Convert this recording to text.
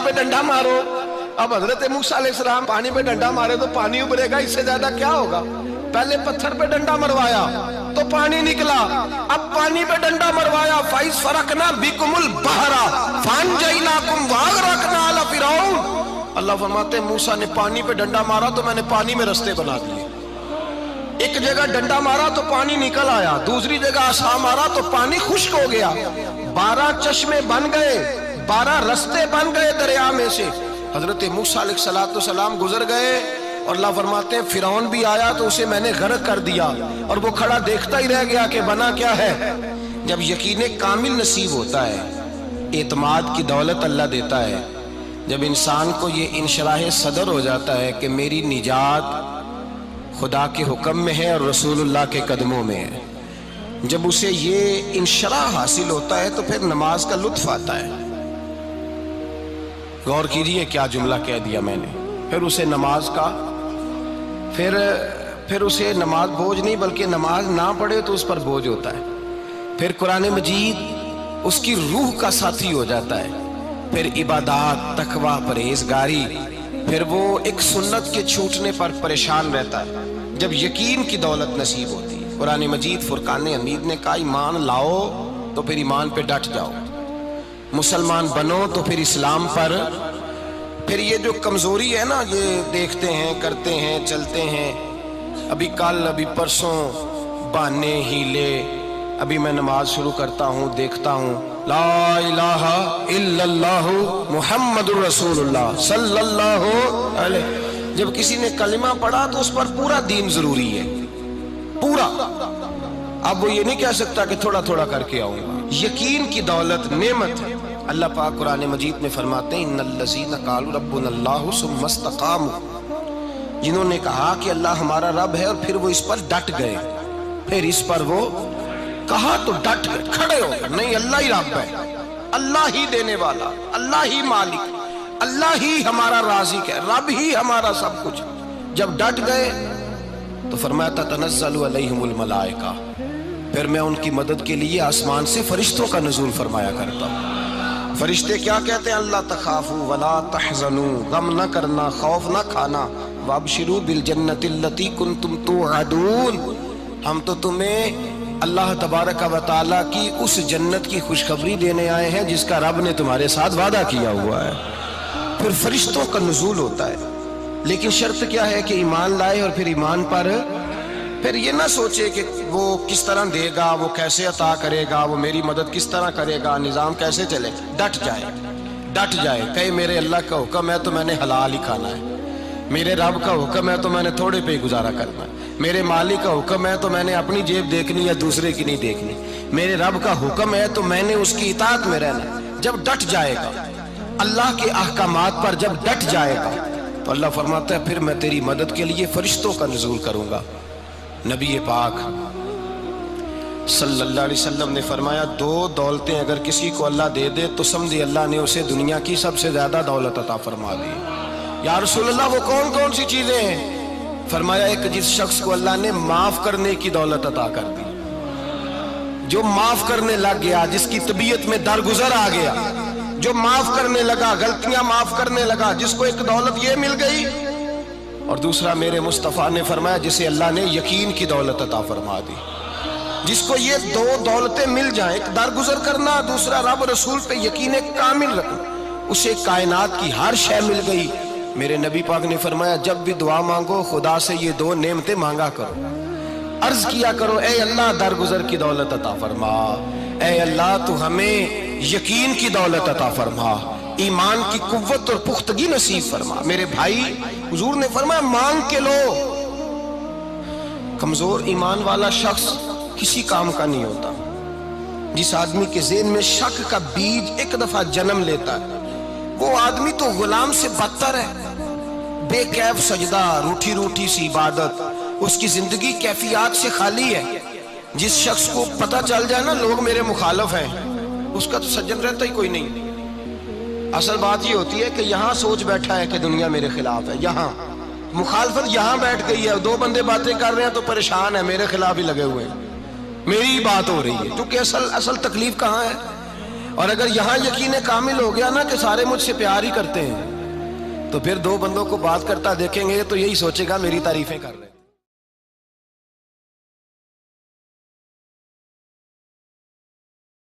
पे डंडा मारो। अब हजरत मूसा अलैहिस्सलाम पानी पे डंडा मारे तो पानी उभरेगा, इससे ज्यादा क्या होगा। पहले पत्थर पे डंडा मरवाया तो पानी निकला, अब पानी पे डंडा मरवाया, फाइज फरकना बिकुमुल बहरा फानजैनाकुम वागरकना अला फिरौन। अल्लाह फरमाते मूसा ने पानी पे डंडा मारा तो मैंने पानी में रास्ते बना दिए। एक जगह डंडा मारा तो पानी निकल आया, दूसरी जगह आसा मारा तो पानी खुश्क हो गया। 12 चश्मे बन गए, 12 रास्ते बन गए दरिया में से। हजरत मूसा अलैहिस्सलाम गुजर गए और अल्लाह फरमाते हैं फिरौन भी आया तो उसे मैंने गर्क कर दिया और वो खड़ा देखता ही रह गया कि बना क्या है। जब यकीन कामिल नसीब होता है, एतमाद की दौलत अल्लाह देता है, जब इंसान को ये इंशराह सदर हो जाता है कि मेरी निजात खुदा के हुक्म में है और रसूलुल्लाह के कदमों में है, जब उसे ये इंशराह हासिल होता है तो फिर नमाज का लुत्फ आता है। गौर कीजिए क्या जुमला कह दिया मैंने। फिर उसे नमाज का फिर उसे नमाज बोझ नहीं बल्कि नमाज ना पढ़े तो उस पर बोझ होता है। फिर कुरान मजीद उसकी रूह का साथी हो जाता है। फिर इबादत, तकवा, परहेजगारी, फिर वो एक सुन्नत के छूटने पर परेशान रहता है। जब यकीन की दौलत नसीब होती है, कुरान मजीद फुरकान हमीद ने कहा ईमान लाओ तो फिर ईमान पे डट जाओ, मुसलमान बनो तो फिर इस्लाम पर। फिर ये जो कमजोरी है ना, ये देखते हैं, करते हैं, चलते हैं, अभी कल अभी परसों बहाने हीले, अभी मैं नमाज शुरू करता हूँ, देखता हूँ ला इलाहा इल्लल्लाहु मुहम्मदुर रसूलुल्लाह सल्लल्लाहु अलैहि। जब किसी ने कलिमा पढ़ा तो उस पर पूरा दीन जरूरी है, पूरा। अब वो ये नहीं कह सकता कि थोड़ा थोड़ा करके आऊंगा। यकीन की दौलत नेमत है। अल्लाह पाक कुरान मजीद में फरमाते हैं इन्नल्लज़ीना क़ालू रब्बुनल्लाहु सुम्मा इस्तक़ामू, जिन्होंने कहा कि अल्लाह हमारा रब है और फिर वो इस पर डट गए, फिर इस पर वो कहा तो डट गए, खड़े हो गए, नहीं अल्लाह ही रब है, अल्लाह ही देने वाला, अल्लाह ही मालिक, अल्लाह ही हमारा राज़िक है, रब ही हमारा सब कुछ। जब डट गए तो फरमाया ततनज़्ज़लु अलैहिमुल मलाइका, फिर मैं उनकी मदद के लिए आसमान से फरिश्तों का नुज़ूल फरमाया करता हूँ। फरिश्ते क्या कहते हैं, अल्लाह तखाफू वला तहज़नू, गम न करना, खौफ न खाना, वबशिरू बिल जन्नतिल्लती कुंतुम तुअदून, हम तो तुम्हें अल्लाह तबारक व तआला की उस जन्नत की खुशखबरी देने आए हैं जिसका रब ने तुम्हारे साथ वादा किया हुआ है। फिर फरिश्तों का नुज़ूल होता है, लेकिन शर्त क्या है कि ईमान लाए और फिर ईमान पर फिर ये ना सोचे कि वो किस तरह देगा, वो कैसे अता करेगा, वो मेरी मदद किस तरह करेगा, निज़ाम कैसे चले। डट जाए, डट जाए, कहे मेरे अल्लाह का हुक्म है तो मैंने हलाल ही खाना है, मेरे रब का हुक्म है तो मैंने थोड़े पे ही गुजारा करना है, मेरे मालिक का हुक्म है तो मैंने अपनी जेब देखनी या दूसरे की नहीं देखनी, मेरे रब का हुक्म है तो मैंने उसकी इताअत में रहना। जब डट जाएगा अल्लाह के अहकामात पर, जब डट जाएगा तो अल्लाह फरमाता है फिर मैं तेरी मदद के लिए फरिश्तों का नुज़ूल करूंगा। नबी पाक सल्लल्लाहु अलैहि वसल्लम ने फरमाया दो दौलतें अगर किसी को अल्लाह दे दे तो समझे अल्लाह ने उसे दुनिया की सबसे ज्यादा दौलत अता फरमा दी। या रसूल अल्लाह वो कौन कौन सी चीजें हैं? फरमाया एक जिस शख्स को अल्लाह ने माफ करने की दौलत अता कर दी, जो माफ करने लग गया, जिसकी तबीयत में दरगुजर आ गया, जो माफ करने लगा, गलतियां माफ करने लगा, जिसको एक दौलत ये मिल गई। और दूसरा मेरे मुस्तफ़ा ने फरमाया जिसे अल्लाह ने यकीन की दौलत अता फरमा दी। जिसको ये दो दौलतें मिल जाएं, एक दरगुजर करना, दूसरा रब रसूल पे यकीन कामिल रखना, उसे कायनात की हर शय मिल गई। मेरे नबी पाक ने फरमाया जब भी दुआ मांगो खुदा से ये दो नेमतें मांगा करो, अर्ज किया करो ए अल्लाह दरगुजर की दौलत अता फरमा, ए अल्लाह तू हमें यकीन की दौलत अता फरमा, ईमान की कुव्वत और पुख्तगी नसीब फरमा। मेरे भाई हुजूर ने फरमाया मांग के लो। कमजोर ईमान वाला शख्स किसी काम का नहीं होता। जिस आदमी के ज़हन में शक का बीज एक दफा जन्म लेता है वो आदमी तो गुलाम से बदतर है। बेकैफ सजदा, रूठी रूठी सी इबादत, उसकी जिंदगी कैफियत से खाली है। जिस शख्स को पता चल जाए ना लोग मेरे मुखालिफ हैं, उसका तो सज्जन रहता ही कोई नहीं। असल बात ये होती है कि यहाँ सोच बैठा है कि दुनिया मेरे खिलाफ है, यहाँ मुखालफत यहाँ बैठ गई है, दो बंदे बातें कर रहे हैं तो परेशान है, मेरे खिलाफ ही लगे हुए हैं, मेरी बात हो रही है। क्योंकि असल तकलीफ कहाँ है? اور اگر یہاں یقین کامل ہو گیا نا کہ سارے مجھ سے پیار ہی کرتے ہیں، تو پھر دو بندوں کو بات کرتا دیکھیں گے تو یہی سوچے گا میری تعریفیں کر رہے ہیں۔